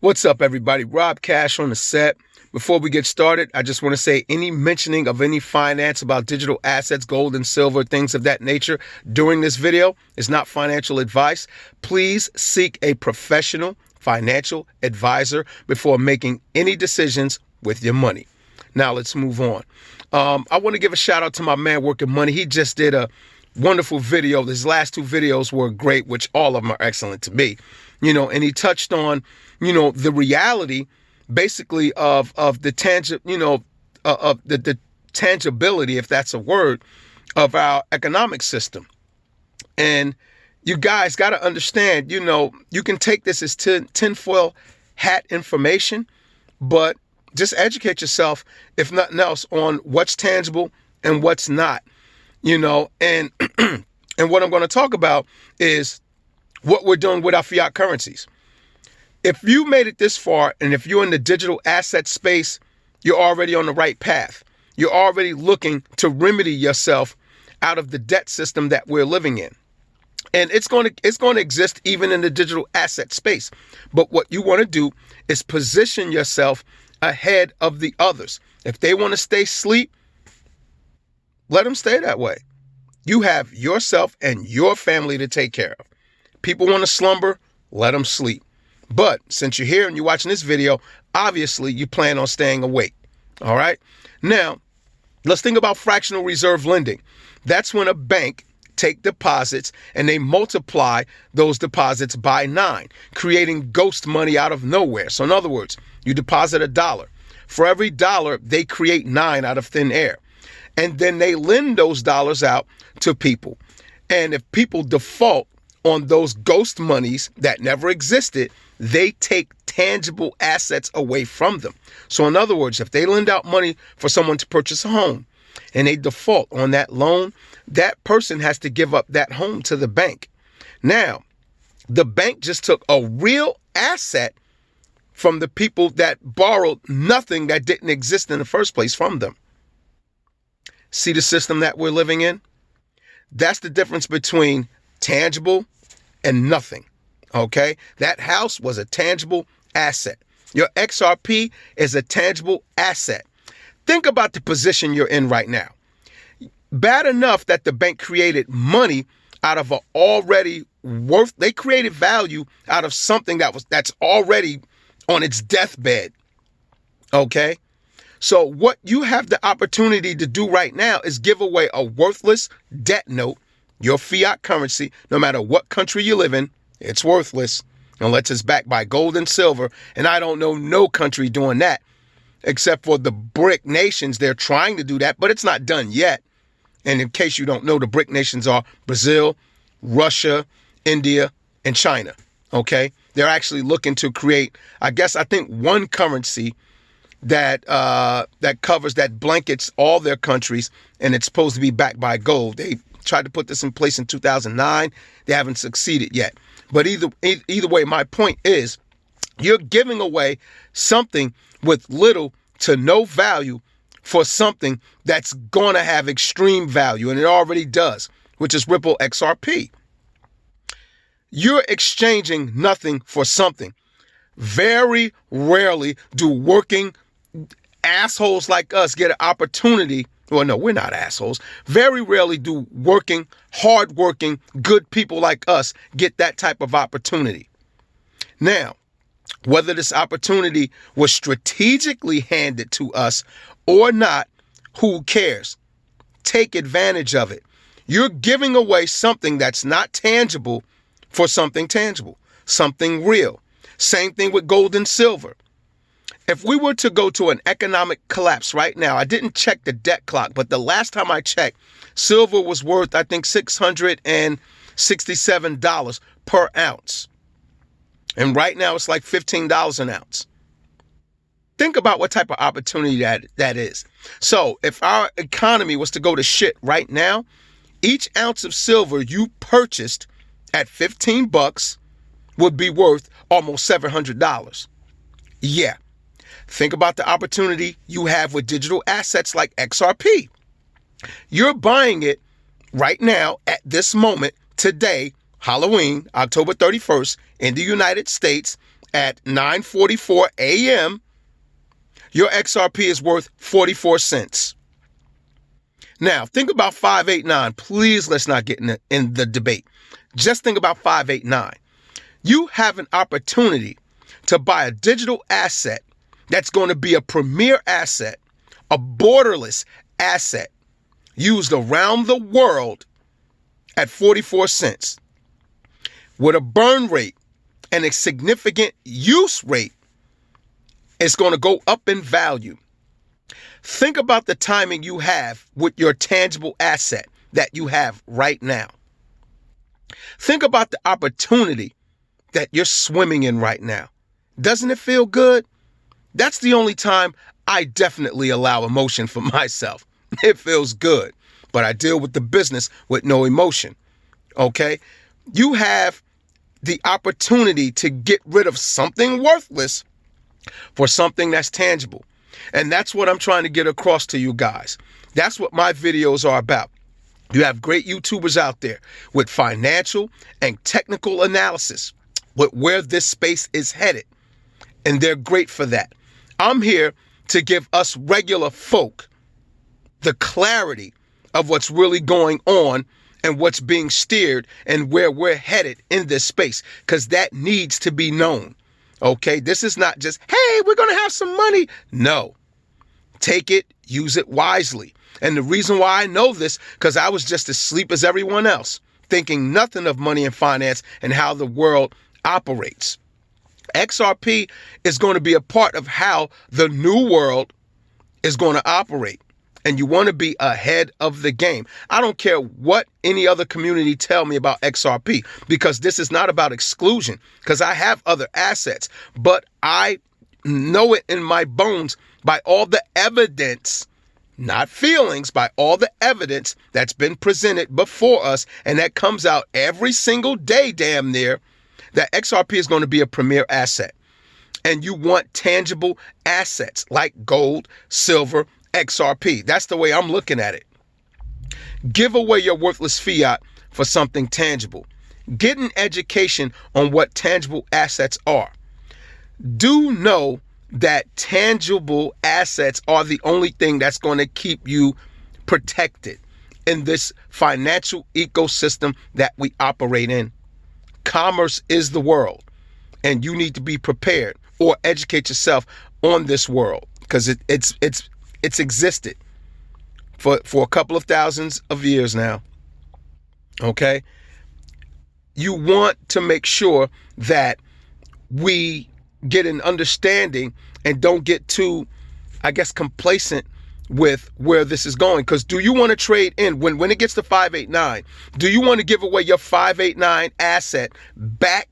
What's up, everybody? Rob Cash on the set. Before we get started, I just want to say any mentioning of any finance about digital assets, gold and silver, things of that nature during this video is not financial advice. Please seek a professional financial advisor before making any decisions with your money. Now let's move on. I want to give a shout out to my man Working Money. He just did a wonderful video. His last two videos were great, which all of them are excellent to me. And he touched on, the reality basically of the the tangibility, if that's a word, of our economic system. And you guys got to understand, you can take this as tinfoil hat information, but just educate yourself, if nothing else, on what's tangible and what's not, and and what I'm going to talk about is what we're doing with our fiat currencies. If you made it this far, and if you're in the digital asset space, you're already on the right path. You're already looking to remedy yourself out of the debt system that we're living in. And it's going to exist even in the digital asset space. But what you want to do is position yourself ahead of the others. If they want to stay asleep, let them stay that way. You have yourself and your family to take care of. People want to slumber, let them sleep. But since you're here and you're watching this video, obviously you plan on staying awake. All right. Now, let's think about fractional reserve lending. That's when a bank take deposits and they multiply those deposits by 9, creating ghost money out of nowhere. So in other words, you deposit $1. For every dollar, they create 9 out of thin air. And then they lend those dollars out to people. And if people default on those ghost monies that never existed, they take tangible assets away from them. So in other words, if they lend out money for someone to purchase a home and they default on that loan, that person has to give up that home to the bank. Now, the bank just took a real asset from the people that borrowed nothing that didn't exist in the first place from them. See the system that we're living in? That's the difference between tangible and nothing. Okay? That house was a tangible asset. Your XRP is a tangible asset. Think about the position you're in right now. Bad enough that the bank created money out of they created value out of something that's already on its deathbed. Okay? So what you have the opportunity to do right now is give away a worthless debt note, your fiat currency, no matter what country you live in. It's worthless unless it's backed by gold and silver. And I don't know no country doing that except for the BRIC nations. They're trying to do that, but it's not done yet. And in case you don't know, the BRIC nations are Brazil, Russia, India, and China. Okay. They're actually looking to create, I think one currency that covers, that blankets all their countries, and it's supposed to be backed by gold. They tried to put this in place in 2009. They haven't succeeded yet. But either way, my point is, you're giving away something with little to no value for something that's going to have extreme value, and it already does, which is Ripple XRP. You're exchanging nothing for something. Very rarely do working assholes like us get an opportunity. Well, no, we're not assholes. Very rarely do working, hardworking, good people like us get that type of opportunity. Now, whether this opportunity was strategically handed to us or not, who cares? Take advantage of it. You're giving away something that's not tangible for something tangible, something real. Same thing with gold and silver. If we were to go to an economic collapse right now, I didn't check the debt clock, but the last time I checked, silver was worth, I think, $667 per ounce. And right now it's like $15 an ounce. Think about what type of opportunity that is. So if our economy was to go to shit right now, each ounce of silver you purchased at $15 would be worth almost $700. Yeah. Think about the opportunity you have with digital assets like XRP. You're buying it right now at this moment, today, Halloween, October 31st, in the United States, at 9:44 a.m., your XRP is worth 44 cents. Now, think about 589. Please, let's not get in the debate. Just think about 589. You have an opportunity to buy a digital asset that's going to be a premier asset, a borderless asset used around the world at 44 cents with a burn rate and a significant use rate. It's going to go up in value. Think about the timing you have with your tangible asset that you have right now. Think about the opportunity that you're swimming in right now. Doesn't it feel good? That's the only time I definitely allow emotion for myself. It feels good, but I deal with the business with no emotion. Okay? You have the opportunity to get rid of something worthless for something that's tangible. And that's what I'm trying to get across to you guys. That's what my videos are about. You have great YouTubers out there with financial and technical analysis with where this space is headed. And they're great for that. I'm here to give us regular folk the clarity of what's really going on and what's being steered and where we're headed in this space, because that needs to be known. Okay, this is not just, hey, we're going to have some money. No, take it, use it wisely. And the reason why I know this, because I was just as asleep as everyone else, thinking nothing of money and finance and how the world operates. XRP is going to be a part of how the new world is going to operate. And you want to be ahead of the game. I don't care what any other community tell me about XRP, because this is not about exclusion, because I have other assets, but I know it in my bones by all the evidence, not feelings, by all the evidence that's been presented before us, and that comes out every single day, damn near, that XRP is going to be a premier asset. And you want tangible assets like gold, silver, XRP. That's the way I'm looking at it. Give away your worthless fiat for something tangible. Get an education on what tangible assets are. Do know that tangible assets are the only thing that's going to keep you protected in this financial ecosystem that we operate in. Commerce is the world, and you need to be prepared or educate yourself on this world, because it's existed for a couple of thousands of years now. Okay? You want to make sure that we get an understanding and don't get too, I guess, complacent with where this is going. Because do you want to trade in when it gets to 589? Do you want to give away your 589 asset back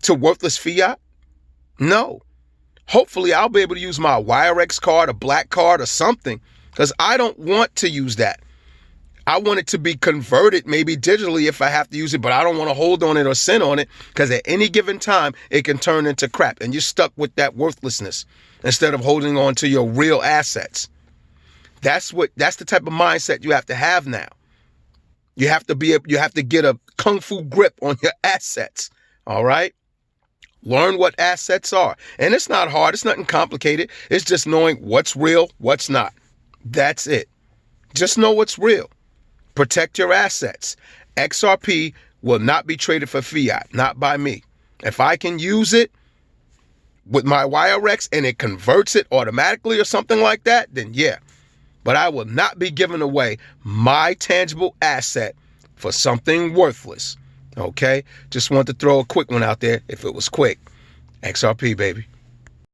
to worthless fiat? No. Hopefully I'll be able to use my WireX card, a black card or something, because I don't want to use that. I want it to be converted maybe digitally if I have to use it, but I don't want to hold on it or sit on it, because at any given time it can turn into crap and you're stuck with that worthlessness instead of holding on to your real assets. That's the type of mindset you have to have now. You have to get a kung fu grip on your assets. All right? Learn what assets are. And it's not hard. It's nothing complicated. It's just knowing what's real, what's not. That's it. Just know what's real. Protect your assets. XRP will not be traded for fiat, not by me. If I can use it with my WireX and it converts it automatically or something like that, then yeah. But I will not be giving away my tangible asset for something worthless. Okay? Just want to throw a quick one out there. If it was quick, XRP, baby.